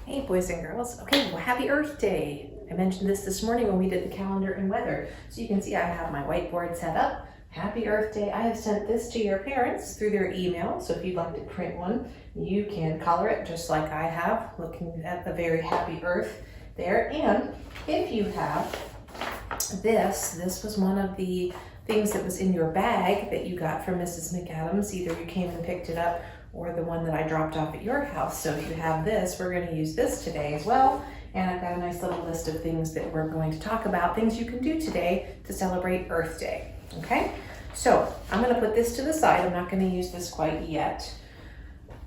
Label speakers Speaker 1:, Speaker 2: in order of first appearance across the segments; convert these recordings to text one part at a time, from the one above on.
Speaker 1: Hey boys and girls. Okay, well happy Earth Day. I mentioned this morning when we did the calendar and weather. So you can see I have my whiteboard set up. Happy Earth Day. I have sent this to your parents through their email. So if you'd like to print one, you can color it just like I have, looking at the very happy Earth there. And if you have this was one of the things that was in your bag that you got from Mrs. McAdams. Either you came and picked it up or the one that I dropped off at your house. So if you have this, we're going to use this today as well. And I've got a nice little list of things that we're going to talk about, things you can do today to celebrate Earth Day. Okay, so I'm going to put this to the side. I'm not going to use this quite yet.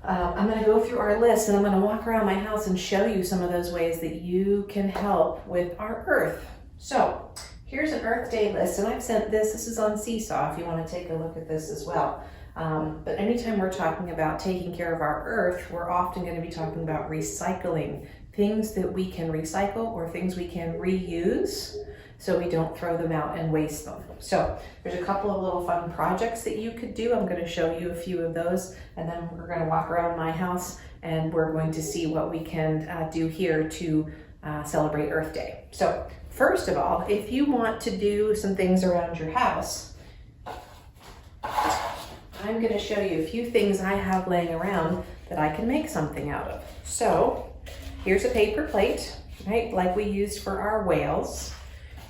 Speaker 1: I'm going to go through our list and I'm going to walk around my house and show you some of those ways that you can help with our Earth. So here's an Earth Day list, and I've sent this is on Seesaw if you want to take a look at this as well. But anytime we're talking about taking care of our Earth, we're often going to be talking about recycling, things that we can recycle or things we can reuse so we don't throw them out and waste them. So there's a couple of little fun projects that you could do. I'm going to show you a few of those, and then we're going to walk around my house and we're going to see what we can do here to celebrate Earth Day. So first of all, if you want to do some things around your house, I'm going to show you a few things I have laying around that I can make something out of. So here's a paper plate, right, like we used for our whales.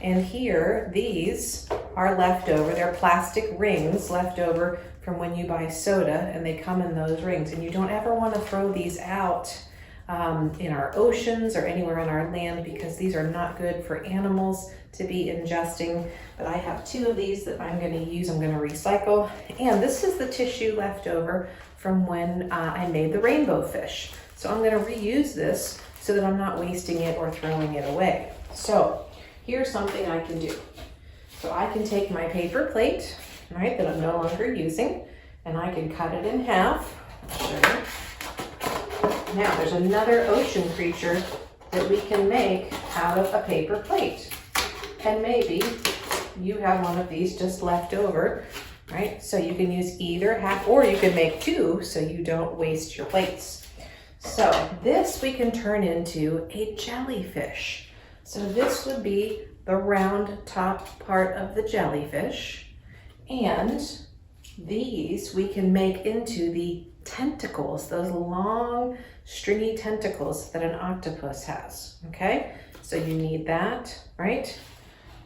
Speaker 1: And here, these are leftover. They're plastic rings left over from when you buy soda, and they come in those rings. And you don't ever want to throw these out in our oceans or anywhere on our land, because these are not good for animals to be ingesting. But I have two of these that I'm going to use. I'm going to recycle. And this is the tissue left over from when I made the rainbow fish. So I'm going to reuse this so that I'm not wasting it or throwing it away. So here's something I can do. So I can take my paper plate, right, that I'm no longer using, and I can cut it in half. Sure. Now there's another ocean creature that we can make out of a paper plate. And maybe you have one of these just left over, right? So you can use either half, or you can make two so you don't waste your plates. So this we can turn into a jellyfish. So this would be the round top part of the jellyfish. And these we can make into the tentacles, those long stringy tentacles that an octopus has. Okay, so you need that, right?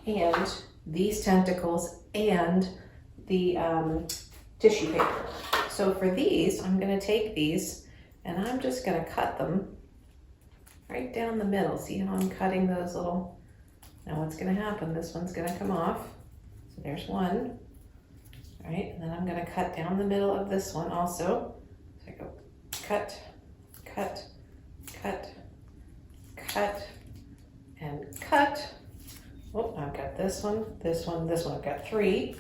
Speaker 1: And these tentacles and the tissue paper. So for these, I'm going to take these and I'm just going to cut them right down the middle. See how I'm cutting those little, now what's going to happen, this one's going to come off. So there's one, right? And then I'm going to cut down the middle of this one also. So I go cut, cut, cut, cut, and cut. Oh, I've got this one, this one, this one. I've got three.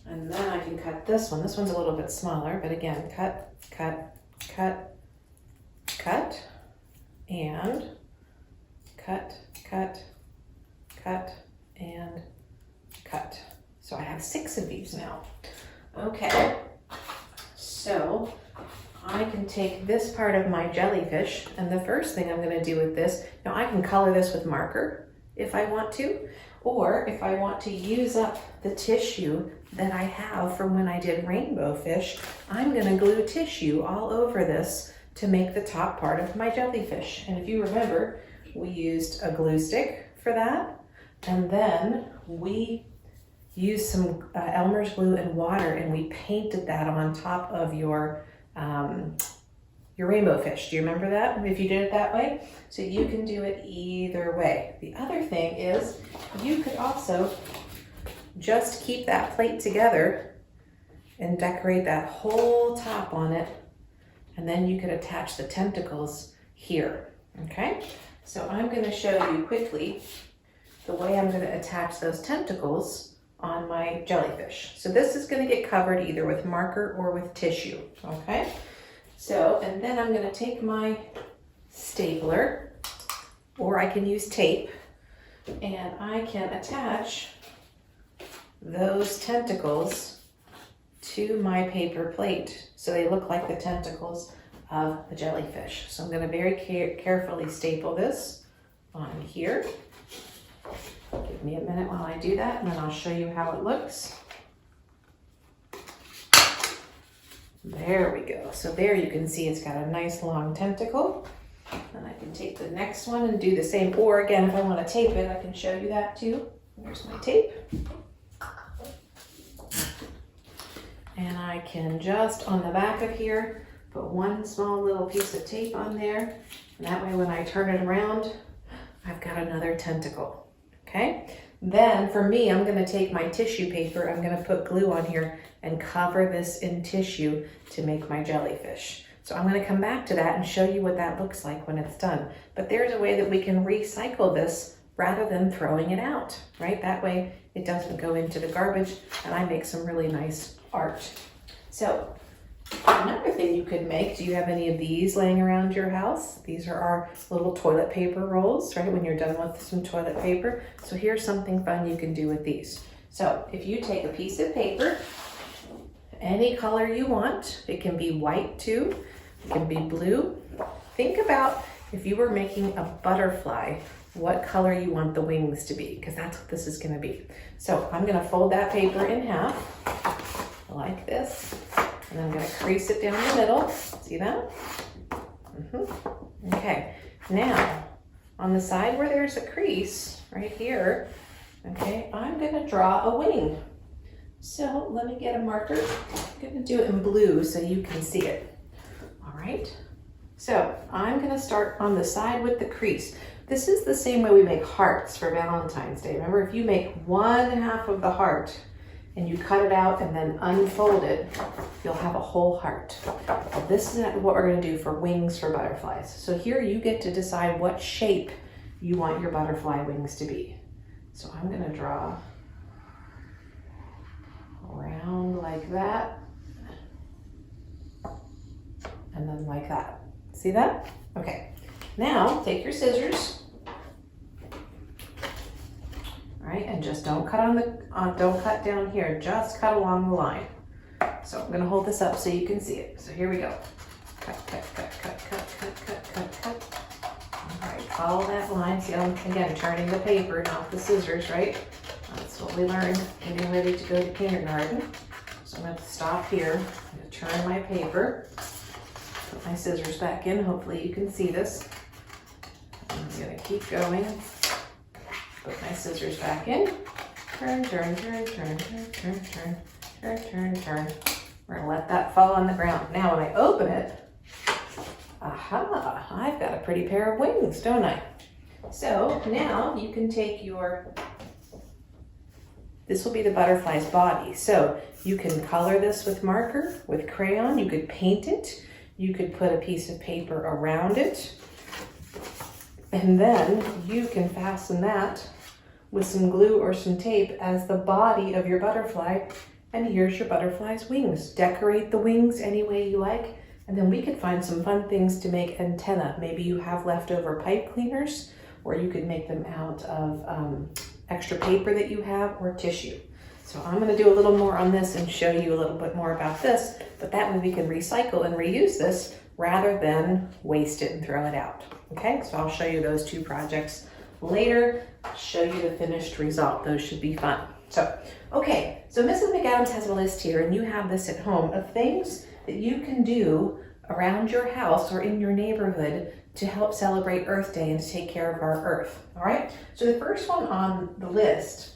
Speaker 1: And then I can cut this one. This one's a little bit smaller, but again, cut, cut, cut, cut, and cut, cut, cut, and cut. So I have 6 of these now. Okay, so I can take this part of my jellyfish, and the first thing I'm going to do with this, now I can color this with marker if I want to, or if I want to use up the tissue that I have from when I did rainbow fish, I'm going to glue tissue all over this to make the top part of my jellyfish. And if you remember, we used a glue stick for that, and then we used some Elmer's glue and water, and we painted that on top of your rainbow fish. Do you remember that, if you did it that way? So you can do it either way. The other thing is you could also just keep that plate together and decorate that whole top on it, and then you could attach the tentacles here. Okay, so I'm going to show you quickly the way I'm going to attach those tentacles on my jellyfish. So this is going to get covered either with marker or with tissue. Okay, so, and then I'm going to take my stapler, or I can use tape, and I can attach those tentacles to my paper plate so they look like the tentacles of the jellyfish. So I'm going to very carefully staple this on here. Give me a minute while I do that, and then I'll show you how it looks. There we go. So there you can see it's got a nice long tentacle. And I can take the next one and do the same. Or again, if I want to tape it, I can show you that too. Here's my tape. And I can just on the back of here, put one small little piece of tape on there. And that way when I turn it around, I've got another tentacle. Okay? Then for me, I'm going to take my tissue paper. I'm going to put glue on here and cover this in tissue to make my jellyfish. So I'm going to come back to that and show you what that looks like when it's done. But there's a way that we can recycle this rather than throwing it out, right? That way it doesn't go into the garbage and I make some really nice art. So another thing you could make, do you have any of these laying around your house? These are our little toilet paper rolls, right? When you're done with some toilet paper. So here's something fun you can do with these. So if you take a piece of paper, any color you want, it can be white too, it can be blue. Think about if you were making a butterfly, what color you want the wings to be, because that's what this is going to be. So I'm going to fold that paper in half like this, and I'm going to crease it down the middle. See that? Okay, now on the side where there's a crease right here, okay, I'm going to draw a wing. So let me get a marker. I'm going to do it in blue so you can see it. All right. So I'm going to start on the side with the crease. This is the same way we make hearts for Valentine's Day. Remember, if you make one half of the heart and you cut it out and then unfold it, you'll have a whole heart. Well, this is what we're going to do for wings for butterflies. So here you get to decide what shape you want your butterfly wings to be. So I'm going to draw around like that, and then like that. See that? Okay. Now take your scissors, all right, and just don't cut on the don't cut down here. Just cut along the line. So I'm going to hold this up so you can see it. So here we go. Cut, cut, cut, cut, cut, cut, cut, cut, cut. All right, follow that line. See, I'm again turning the paper, not the scissors, right? That's what we learned getting ready to go to kindergarten. So I'm going to stop here. I'm going to turn my paper, put my scissors back in. Hopefully you can see this. I'm going to keep going. Put my scissors back in. Turn, turn, turn, turn, turn, turn, turn, turn, turn, turn. We're going to let that fall on the ground. Now when I open it, aha, I've got a pretty pair of wings, don't I? So now you can take your, this will be the butterfly's body. So you can color this with marker, with crayon. You could paint it. You could put a piece of paper around it. And then you can fasten that with some glue or some tape as the body of your butterfly. And here's your butterfly's wings. Decorate the wings any way you like. And then we could find some fun things to make antenna. Maybe you have leftover pipe cleaners, or you could make them out of extra paper that you have or tissue. So I'm going to do a little more on this and show you a little bit more about this, but that way we can recycle and reuse this rather than waste it and throw it out. Okay, so I'll show you those two projects later. I'll show you the finished result. Those should be fun. So, okay, so Mrs. McAdams has a list here, and you have this at home of things that you can do around your house or in your neighborhood to help celebrate Earth Day and to take care of our Earth. All right, so the first one on the list,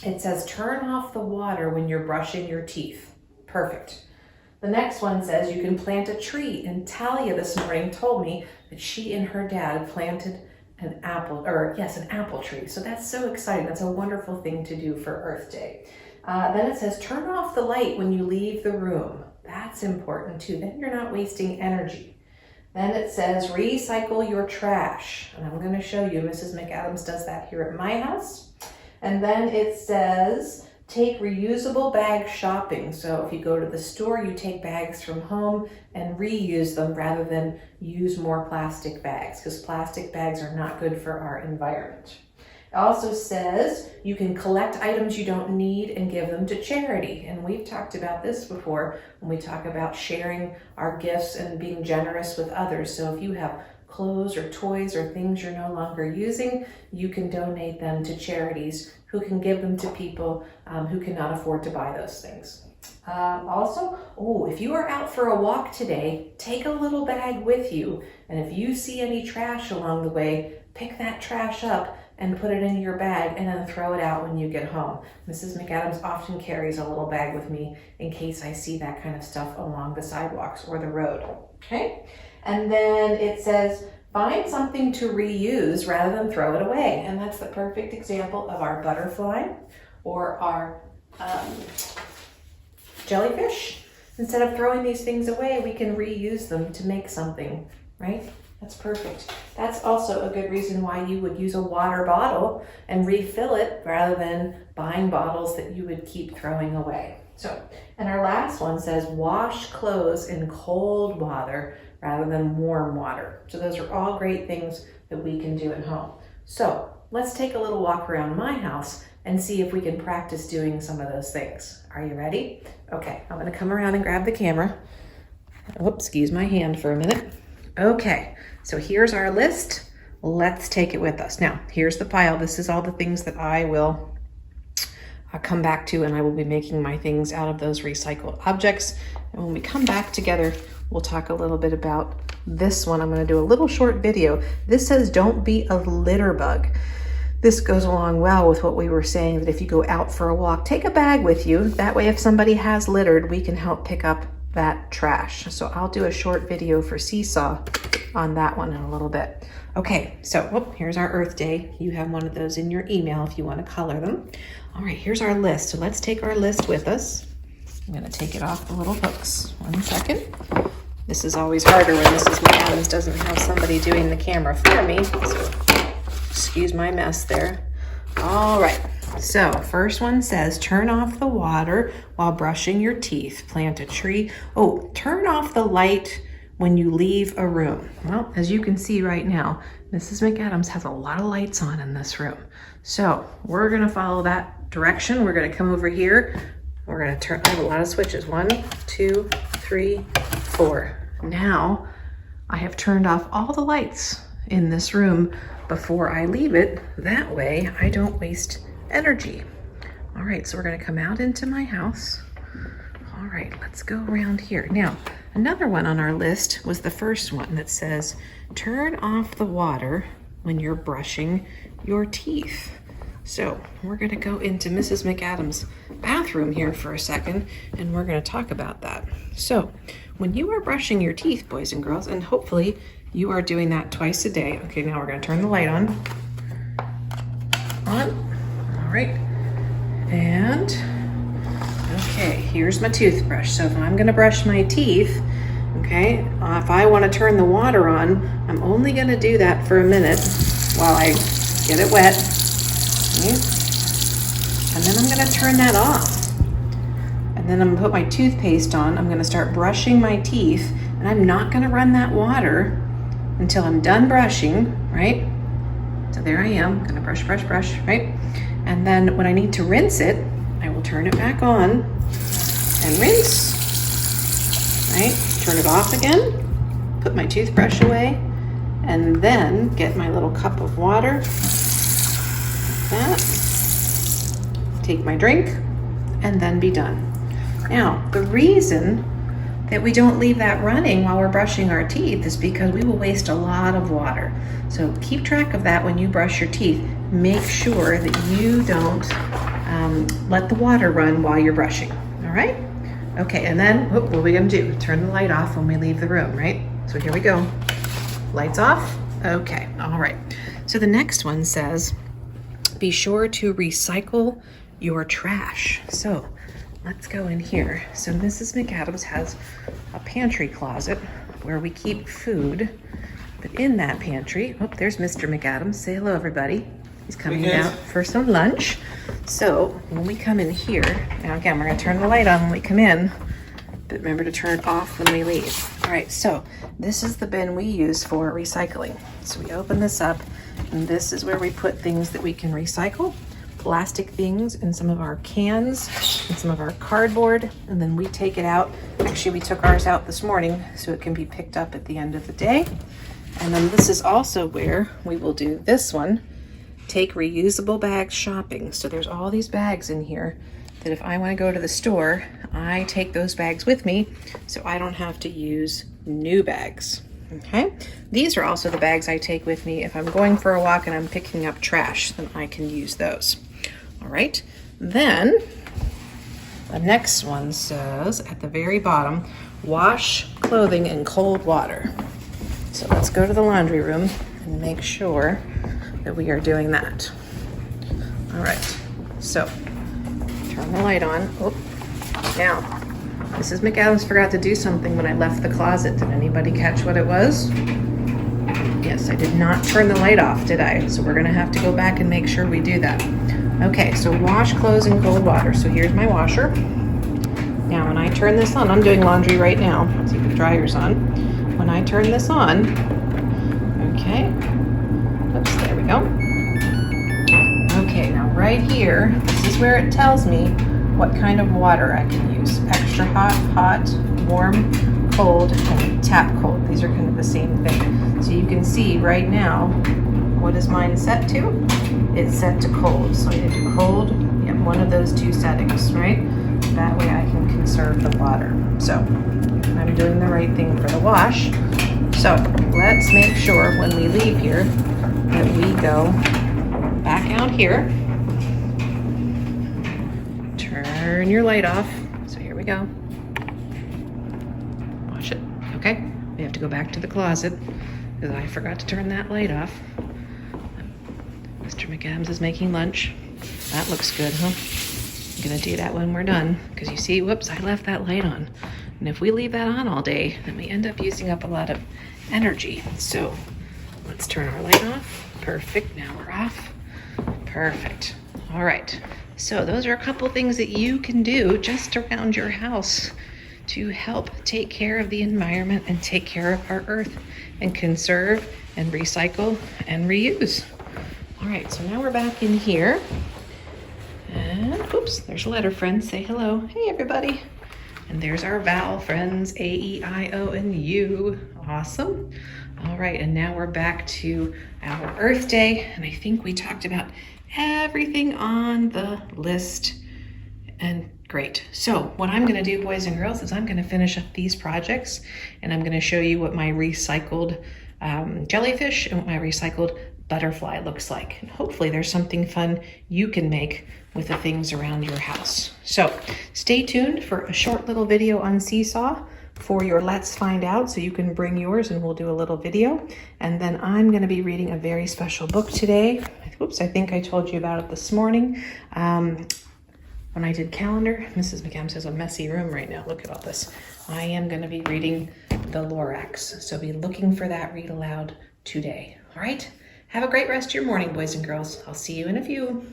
Speaker 1: it says turn off the water when you're brushing your teeth. Perfect. The next one says you can plant a tree, and Talia this morning told me that she and her dad planted an apple tree. So that's so exciting. That's a wonderful thing to do for Earth Day. Then it says turn off the light when you leave the room. That's important too. Then you're not wasting energy. Then it says recycle your trash. And I'm going to show you, Mrs. McAdams does that here at my house. And then it says take reusable bags shopping. So if you go to the store, you take bags from home and reuse them rather than use more plastic bags, because plastic bags are not good for our environment. It also says you can collect items you don't need and give them to charity. And we've talked about this before when we talk about sharing our gifts and being generous with others. So if you have clothes or toys or things you're no longer using, you can donate them to charities who can give them to people who cannot afford to buy those things. Also, if you are out for a walk today, take a little bag with you. And if you see any trash along the way, pick that trash up and put it in your bag and then throw it out when you get home. Mrs. McAdams often carries a little bag with me in case I see that kind of stuff along the sidewalks or the road. Okay? And then it says, find something to reuse rather than throw it away. And that's the perfect example of our butterfly or our jellyfish. Instead of throwing these things away, we can reuse them to make something, right? That's perfect. That's also a good reason why you would use a water bottle and refill it rather than buying bottles that you would keep throwing away. So, and our last one says wash clothes in cold water rather than warm water. So those are all great things that we can do at home. So let's take a little walk around my house and see if we can practice doing some of those things. Are you ready? Okay, I'm gonna come around and grab the camera. Oops, excuse my hand for a minute. Okay, so here's our list. Let's take it with us. Now, here's the pile. This is all the things that I will come back to, and I will be making my things out of those recycled objects. And when we come back together, we'll talk a little bit about this one. I'm gonna do a little short video. This says, don't be a litter bug. This goes along well with what we were saying, that if you go out for a walk, take a bag with you. That way, if somebody has littered, we can help pick up that trash. So I'll do a short video for Seesaw on that one in a little bit. Okay, so here's our Earth Day. You have one of those in your email if you want to color them. All right, here's our list. So let's take our list with us. I'm gonna take it off the little hooks. 1 second. This is always harder when Mrs. McAdams doesn't have somebody doing the camera for me. So excuse my mess there. All right, so first one says, turn off the water while brushing your teeth. Plant a tree. Oh, turn off the light when you leave a room. Well, as you can see right now, Mrs. McAdams has a lot of lights on in this room. So we're gonna follow that direction. We're gonna come over here. We're gonna turn, I have a lot of switches. 1, 2, 3, 4. Now I have turned off all the lights in this room before I leave it. That way I don't waste energy. All right, so we're gonna come out into my house. All right, let's go around here. Now, another one on our list was the first one that says, turn off the water when you're brushing your teeth. So we're gonna go into Mrs. McAdams' bathroom here for a second, and we're gonna talk about that. So when you are brushing your teeth, boys and girls, and hopefully you are doing that twice a day. Okay, now we're gonna turn the light on. All right, and okay, here's my toothbrush. So if I'm gonna brush my teeth, okay, if I wanna turn the water on, I'm only gonna do that for a minute while I get it wet. Okay. And then I'm gonna turn that off. And then I'm gonna put my toothpaste on. I'm gonna start brushing my teeth, and I'm not gonna run that water until I'm done brushing, right? So there I am, gonna brush, brush, brush, right? And then when I need to rinse it, I will turn it back on and rinse, right? Turn it off again, put my toothbrush away, and then get my little cup of water, like that, take my drink, and then be done. Now, the reason that we don't leave that running while we're brushing our teeth is because we will waste a lot of water. So keep track of that when you brush your teeth. Make sure that you don't let the water run while you're brushing, all right? Okay, and then what are we gonna do? Turn the light off when we leave the room, right? So here we go. Lights off? Okay, all right. So the next one says, be sure to recycle your trash. So let's go in here. So Mrs. McAdams has a pantry closet where we keep food. But in that pantry, oh, there's Mr. McAdams. Say hello, everybody. He's coming out for some lunch. So when we come in here, now again, we're gonna turn the light on when we come in, but remember to turn it off when we leave. All right, so this is the bin we use for recycling. So we open this up, and this is where we put things that we can recycle. Plastic things and some of our cans and some of our cardboard, and then we take it out. Actually, we took ours out this morning so it can be picked up at the end of the day. And then this is also where we will do this one, take reusable bags shopping. So there's all these bags in here that if I want to go to the store, I take those bags with me so I don't have to use new bags. Okay, these are also the bags I take with me if I'm going for a walk and I'm picking up trash, then I can use those. All right, then the next one says at the very bottom, wash clothing in cold water. So let's go to the laundry room and make sure that we are doing that. All right, so turn the light on. Oh, now, Mrs. McAdams forgot to do something when I left the closet. Did anybody catch what it was? Yes, I did not turn the light off, did I? So we're gonna have to go back and make sure we do that. Okay, so wash clothes in cold water. So here's my washer. Now when I turn this on, I'm doing laundry right now. Let's see if the dryer's on. When I turn this on, okay, oops, there we go. Okay, now right here, this is where it tells me what kind of water I can use. Extra hot, hot, warm, cold, and tap cold. These are kind of the same thing. So you can see right now, what is mine set to? It's set to cold. So I need to do cold, yep, one of those two settings, right? That way I can conserve the water. So I'm doing the right thing for the wash. So let's make sure when we leave here that we go back out here. Turn your light off. So here we go. Watch it. Okay. We have to go back to the closet because I forgot to turn that light off. Mr. McAdams is making lunch. That looks good, huh? I'm gonna do that when we're done because you see, whoops, I left that light on. And if we leave that on all day, then we end up using up a lot of energy. So let's turn our light off. Perfect. Now we're off. Perfect. All right. So those are a couple things that you can do just around your house to help take care of the environment and take care of our earth and conserve and recycle and reuse. All right, so now we're back in here. And oops, there's a letter friend. Say hello. Hey, everybody. And there's our vowel friends, A, E, I, O, and U. Awesome. All right, and now we're back to our Earth Day. And I think we talked about everything on the list. And great. So what I'm gonna do, boys and girls, is I'm gonna finish up these projects and I'm gonna show you what my recycled jellyfish and what my recycled butterfly looks like. And hopefully there's something fun you can make with the things around your house. So stay tuned for a short little video on Seesaw for your Let's Find Out, so you can bring yours and we'll do a little video. And then I'm gonna be reading a very special book today. Oops, I think I told you about it this morning. When I did calendar, Mrs. McAdams has a messy room right now. Look at all this. I am gonna be reading The Lorax. So be looking for that read aloud today, all right? Have a great rest of your morning, boys and girls. I'll see you in a few.